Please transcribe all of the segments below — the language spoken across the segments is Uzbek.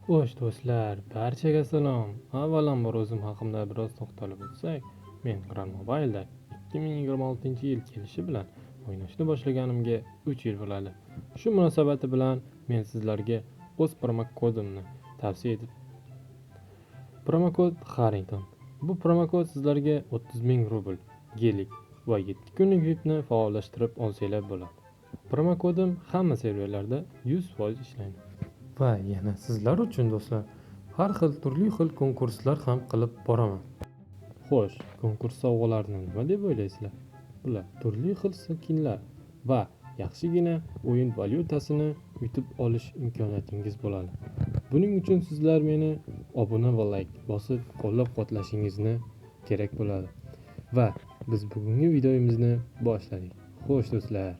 Xo'sh do'stlar, barchaga salom. Avvalambor o'zim haqimda biroz to'xtalib o'tsak, men Grand Mobile'da 2026-yil kelishi bilan o'ynashni boshlaganimga 3 yil bo'ladi. Shu munosabati bilan men sizlarga o'z promokodimni tavsiya etib, promokod Harrington. Bu promokod sizlarga 30 ming rubl, gelik va 7 kunlik VIPni faollashtirib olsanglar bo'ladi. Promokodim hamma serverlarda 100% ishlaydi. Va yana sizlar uchun do'stlar, har xil turli xil konkurslar ham qilib boraman. Xo'sh, konkurs sovg'alarini nima deb o'ylaysizlar? Bular turli xil skinlar va yaxshigina o'yin valyutasini yutib olish imkoniyatingiz bo'ladi. Buning uchun sizlar meni obuna va like bosib qo'llab-quvvatlashingizni kerak bo'ladi. Va biz bugungi videomizni boshladik. Xo'sh do'stlar,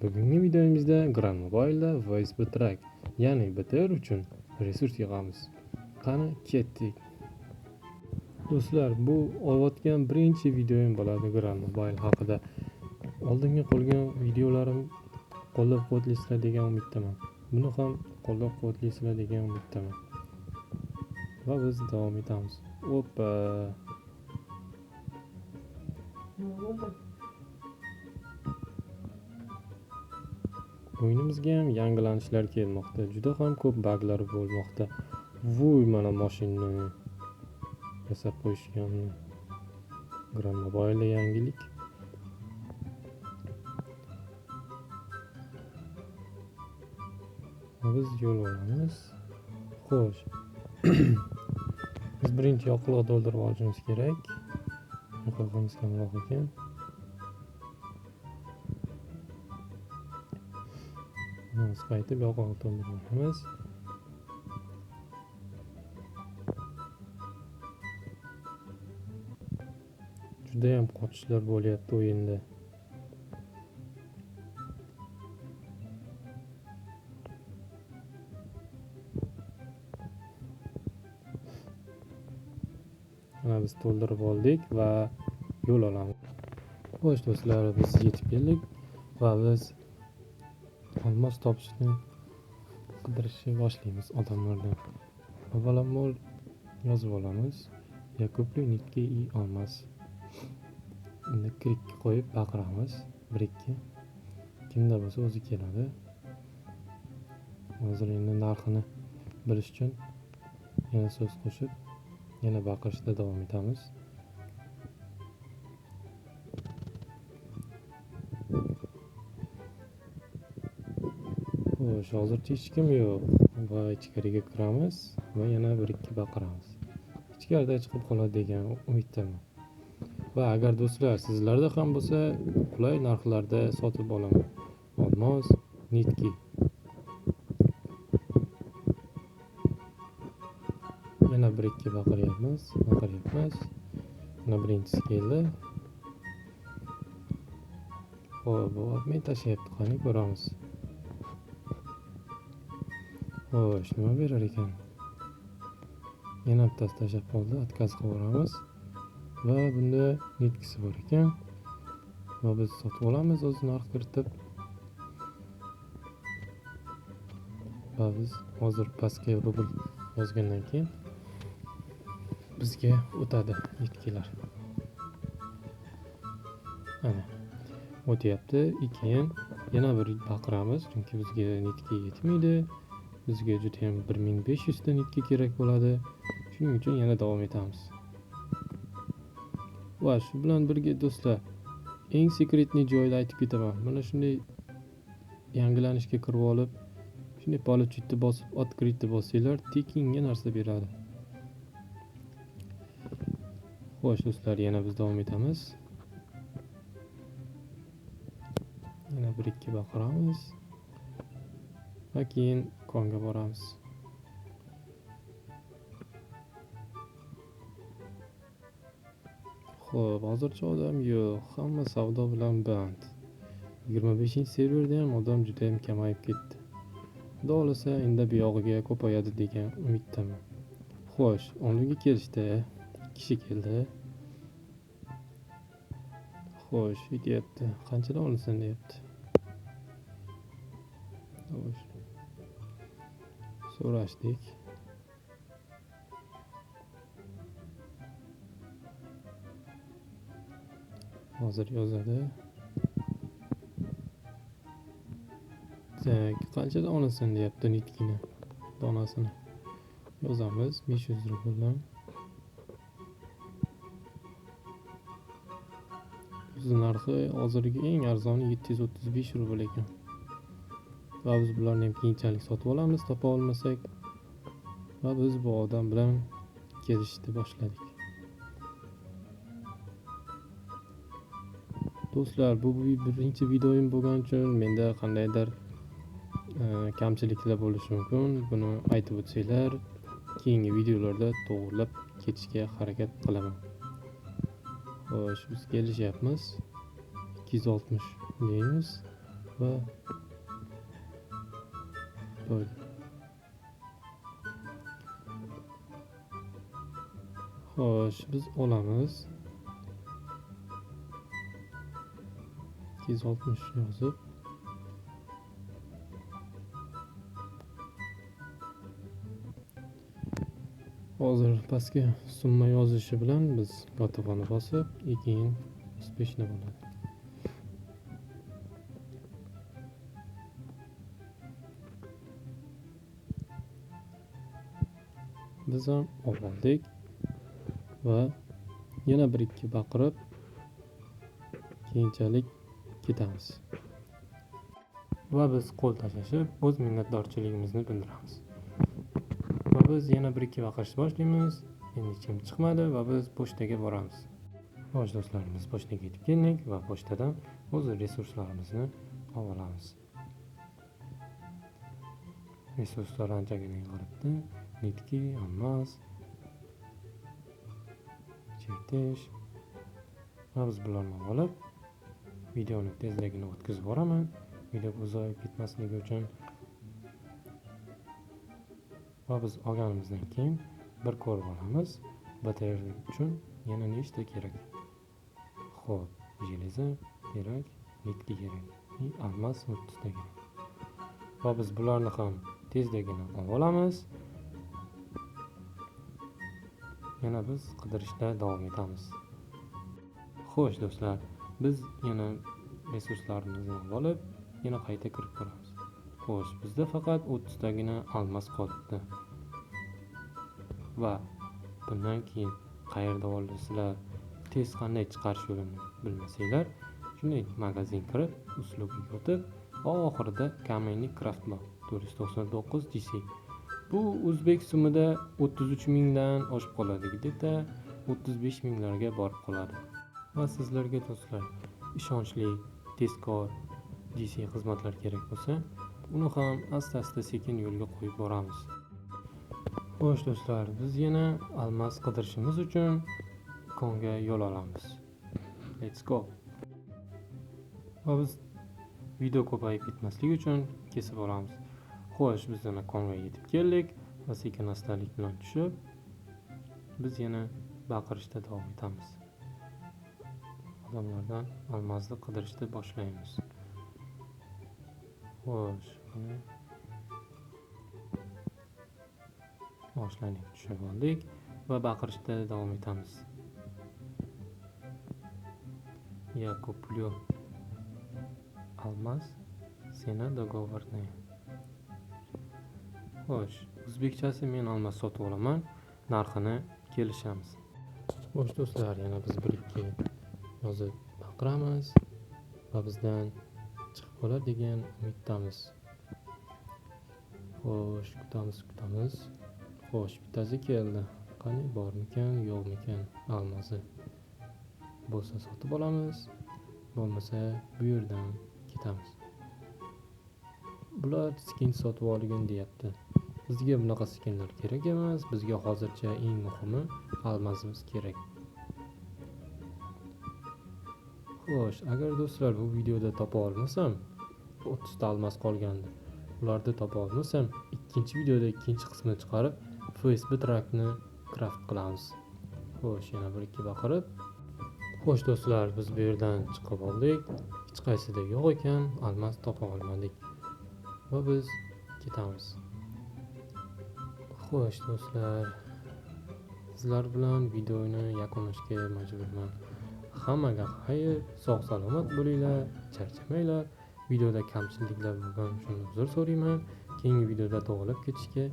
bugungi videomizda Grand Mobile'da VSB Track, ya'ni BTR uchun resurs yig'amiz. Qani ketdik. Do'stlar, bu olayotgan birinchi videoim bo'ladi Grand Mobile haqida. Oldingi qolgan videolarim qo'llab-quvvatlaysizlar degan umiddaman. Buni ham qo'llab-quvvatlaysizlar degan umiddaman. Va biz davom etamiz. Oppa. O'yinimizga ham yangilanishlar kelmoqda. Juda ham ko'p baglar bo'lmoqda. Voy, mana mashinani yasab qo'yishganmi? Grand Mobile yangilik. Biz yo'l olamiz. Xo'sh. Biz birinchi yoqilg'i to'ldirib olishimiz kerak. Yoqilg'imiz kamroq ekan. Biz qaytib yoqilg'i to'ldirib olamiz. Juda ham qochishlar bo'lyapti o'yinda. Mana biz to'ldirib oldik va yo'l olamiz. Xo'sh do'stlar, biz yetib keldik va biz olmos topishni qidirishni boshlaymiz odamlardan. Avvalambor yozib olamiz. Yakupli nitki i olmos. Endi klikka qo'yib baqiramiz. 1-2. Kimda bo'lsa o'zi keladi. Hozir endi narxini bilish uchun yana so'z qo'shib, yana baqirishda davom etamiz. Xo'sh, hozircha hech kim yo'q. Va ichkariga kiramiz va yana 1-2 baqiramiz. Ichkarida chiqib qoladi degan umiddaman. Va agar do'stlar sizlarda ham bo'lsa, qulay narxlarda sotib olaman. Olmos, nitki. Yana 1-2 baqiryapmiz. Mana birinchisi keldi. Xo'p, bu men tashlayapti, qani ko'ramiz. Xo'sh, nima berar ekan? Yana bittasi tashlab qoldi. Отказ qilamiz. Va bunda nitkisi bor ekan. Va biz sotib olamiz o'z narx kiritib. Va biz hozir pastga rubl yozgandan keyin bizga o'tadi nitkilar. Mana o'tyapti. Keyin yana bir baqiramiz, chunki bizga nitki yetmaydi. Bizga juda ham 1500 ta nitki kerak bo'ladi. Shuning uchun yana davom etamiz. Va shu bilan birga do'stlar, eng sekretni joyda aytib ketaman. Mana shunday yangilanishga kirib olib, shunday polichitni bosib, открытni bossanglar, tekinga narsa beradi. Xo'sh do'stlar, yana biz davom etamiz. Yana 1-2 baqiramiz. Va keyin konga boramiz. Xo'p, hozircha odam yo'q. Hamma savdo bilan band. 25-serverda ham odam juda ham kamayib ketdi. Xudo xolasa endi bu yog'iga ko'payadi degan umiddaman. Xo'sh, onliga kelishdi. 2 kishi keldi. Xo'sh, ketyapti. Qanchadan olasan deyapti. Xo'sh. So'rashdik. hozir yozadi. Tak, qancha donasin deyapti nitkini donasini. Yozamiz 500 rubldan. Biz narxi hozirgi eng arzoni 735 rubl ekan. Va biz bularni ham keyinchalik sotib olamiz, topa olmasak. Va biz bu odam bilan kelishishni boshladik. Do'stlar, bu birinchi videoyim bo'lgani uchun menda qandaydir kamchiliklar bo'lishi mumkin. Buni aytib o'tsanglar, keyingi videolarda to'g'rilab ketishga harakat qilaman. Xo'sh, biz kelishyapmiz. 260 deymiz va böyle. Xo'sh, biz olamiz. 260 yozib hozir pastga summa yozishi bilan biz gotовani bosib, keyin успешно bo'ladi. Biz ham oldik va yana bir ikki baqirib keyinchalik ketamiz. Va biz qo'l tashlashib o'z minnatdorchiligimizni bildiramiz. Va biz yana bir ikki baqirishni boshlaymiz. Endi hech kim chiqmadi va biz pochtaga boramiz. Xo'sh do'stlar, biz pochtaga yetib keldik va pochtadan o'z resurslarimizni olamiz. Resurslar anchagina yig'ilibdi. Nitki, almas, chertish. Va biz bularni olib videoni tezligini o'tkazib boraman. Video uzoq ketmasligi uchun. Va biz olganimizdan keyin bir ko'rib olamiz. Batareya uchun yana nechta kerak? Xo'p, железо kerak, nitki kerak, almas 30 ta kerak. Va biz bularni ham tezligini olamiz. Yana biz qidirishda davom etamiz. Xo'sh do'stlar, biz yana resurslarimizni olib, yana qayta kirib ko'ramiz. Xo'sh, bizda faqat 30 tagina almas qolibdi. Va bundan keyin qayerda olasizlar, tez qanday chiqarish yo'lini bilmasanglar, shunday magazin kirib, uslubiga o'tib, oxirida Kamenik Craft bor 499 GC. Bu o'zbek so'mida 33 mingdan oshib qoladi, deb 35 minglarga borib qoladi. Va sizlarga do'stlar, ishonchli, tezkor GC xizmatlar kerak bo'lsa, uni ham asta-asta sekin yo'lga qo'yib boramiz. Xo'sh do'stlar, biz yana almas qidirishimiz uchun konga yo'l olamiz. Let's go. Va biz video ko'payib ketmasligi uchun kesib olamiz. Xo'sh, biz yana konga yetib keldik va sekin-astalik bilan tushib, biz yana baqirishda davom etamiz. Odamlardan almasni qidirishni boshlaymiz. Xo'sh, boshladik, tushib oldik va baqirishda davom etamiz. Я куплю алмаз, cena договорная. Xo'sh, o'zbekchasi men almas sotib olaman, narxini kelishamiz. Xo'sh do'stlar, yana biz bir ikki yozib baqiramiz va bizdan chiqib qolar degan umiddamiz. Xo'sh, kutamiz. Xo'sh, bittasi keldi. Qani bormikan, yo'qmikan almasi? Bo'lsa sotib olamiz, bo'lmasa bu yerdan ketamiz. Bular skin sotib olgin deyapti. Bizga bunaqa skinlar kerak emas. Bizga hozircha eng muhimi almasimiz kerak. Xo'sh, agar do'stlar bu videoda topa olmasam, 30 ta almas qolgandi. Ularni topa olmasam, ikkinchi videoda ikkinchi qismini chiqarib, FSB trackni craft qilamiz. Xo'sh, yana bir ikki baqirib. Xo'sh do'stlar, biz bu yerdan chiqib oldik. Hech qaysida yo'q ekan, almas topa olmadik. Va biz ketamiz. Xo'sh do'stlar, sizlar bilan videoni yakunlashga majburman. Hammaga xayr, sog' salomat bo'linglar, charchamanglar. Videoda kamchiliklar bo'lgan uchun uzr so'rayman. Keyingi videoda to'g'rilab ketishga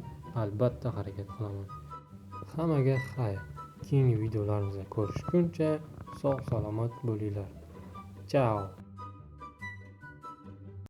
albatta harakat qilaman. Hammaga xayr. Keyingi videolarimizda ko'rishguncha sog' salomat bo'linglar. Chao.